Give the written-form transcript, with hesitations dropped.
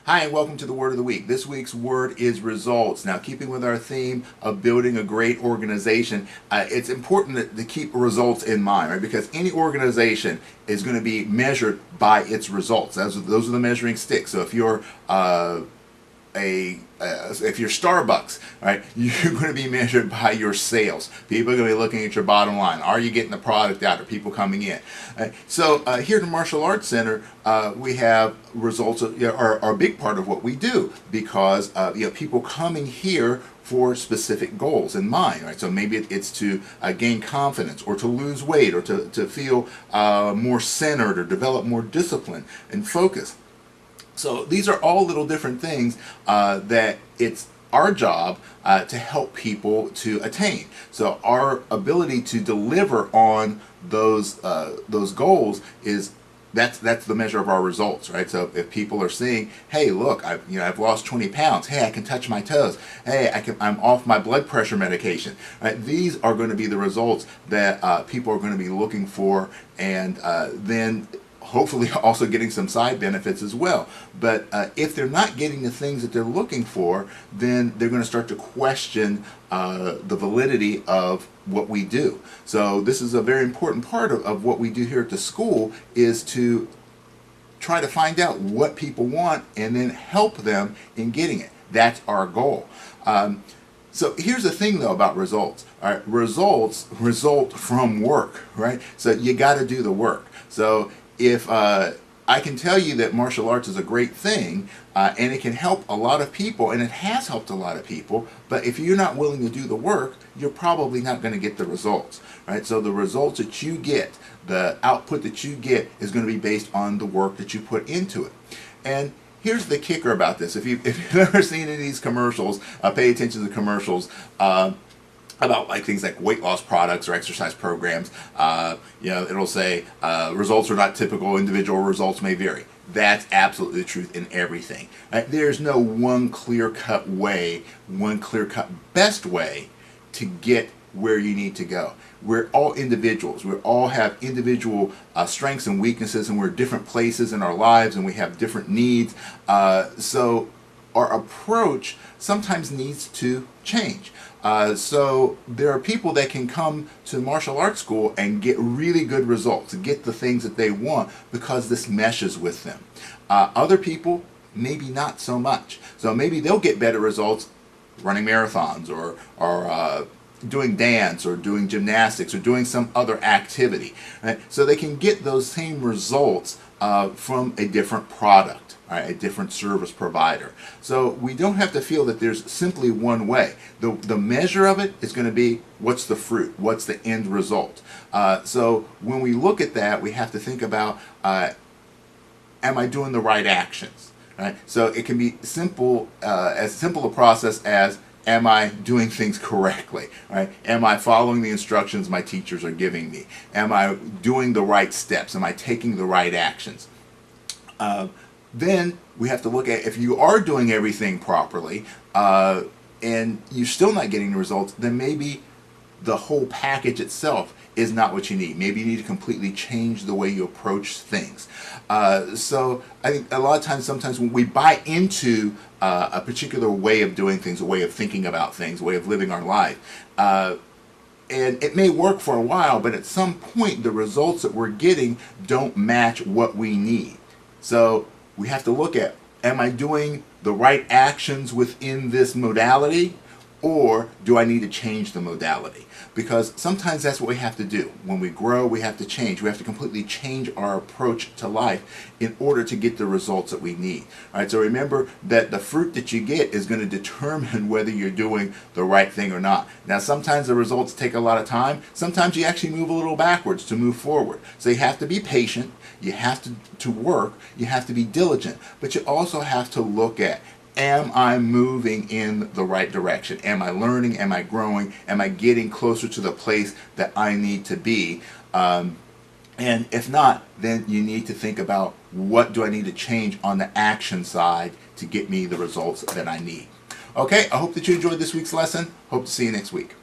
Hi, and welcome to the Word of the Week. This week's word is results. Now, keeping with our theme of building a great organization, it's important to keep results in mind, right? Because any organization is going to be measured by its results. Those are the measuring sticks. So if you're if you're Starbucks, right, you're going to be measured by your sales. People are going to be looking at your bottom line. Are you getting the product out? Are people coming in? So here at the Martial Arts Center, we have results are a big part of what we do because people coming here for specific goals in mind, right? So maybe it's to gain confidence or to lose weight or to feel more centered or develop more discipline and focus. So these are all little different things that it's our job to help people to attain. So our ability to deliver on those goals is that's the measure of our results, right? So if people are seeing, hey, look, I've lost 20 pounds. Hey, I can touch my toes. Hey, I'm off my blood pressure medication. Right? These are going to be the results that people are going to be looking for, and then hopefully also getting some side benefits as well. But if they're not getting the things that they're looking for, then they're going to start to question the validity of what we do. So this is a very important part of what we do here at the school, is to try to find out what people want and then help them in getting it. That's our goal. So here's the thing though about results. All right, results result from work, right? So you got to do the work. So if I can tell you that martial arts is a great thing, and it can help a lot of people, and it has helped a lot of people, but if you're not willing to do the work, you're probably not going to get the results, right? So the results that you get, the output that you get, is going to be based on the work that you put into it. And here's the kicker about this. If you've ever seen any of these commercials, pay attention to the commercials, about like things like weight loss products or exercise programs. It'll say results are not typical, individual results may vary. That's absolutely the truth in everything. Right? There's no one clear-cut way, one clear-cut best way to get where you need to go. We're all individuals. We all have individual strengths and weaknesses, and we're different places in our lives, and we have different needs. So our approach sometimes needs to change. So there are people that can come to martial arts school and get really good results, get the things that they want because this meshes with them. Other people, maybe not so much. So maybe they'll get better results running marathons or doing dance or doing gymnastics or doing some other activity. Right? So they can get those same results from a different product. Right, a different service provider. So we don't have to feel that there's simply one way. The measure of it is going to be what's the fruit, what's the end result. So when we look at that, we have to think about, am I doing the right actions? Right? So it can be simple, as simple a process as, am I doing things correctly? Right? Am I following the instructions my teachers are giving me? Am I doing the right steps? Am I taking the right actions? Then we have to look at, if you are doing everything properly and you're still not getting the results, then maybe the whole package itself is not what you need. Maybe you need to completely change the way you approach things. So I think a lot of times, sometimes when we buy into a particular way of doing things, a way of thinking about things, a way of living our life, and it may work for a while, but at some point the results that we're getting don't match what we need. So we have to look at, am I doing the right actions within this modality, or do I need to change the modality? Because sometimes that's what we have to do. When we grow, we have to change. We have to completely change our approach to life in order to get the results that we need. All right, so remember that the fruit that you get is going to determine whether you're doing the right thing or not. Now, sometimes the results take a lot of time. Sometimes you actually move a little backwards to move forward. So you have to be patient. You have to work. You have to be diligent. But you also have to look at, am I moving in the right direction? Am I learning? Am I growing? Am I getting closer to the place that I need to be? And if not, then you need to think about, what do I need to change on the action side to get me the results that I need? Okay, I hope that you enjoyed this week's lesson. Hope to see you next week.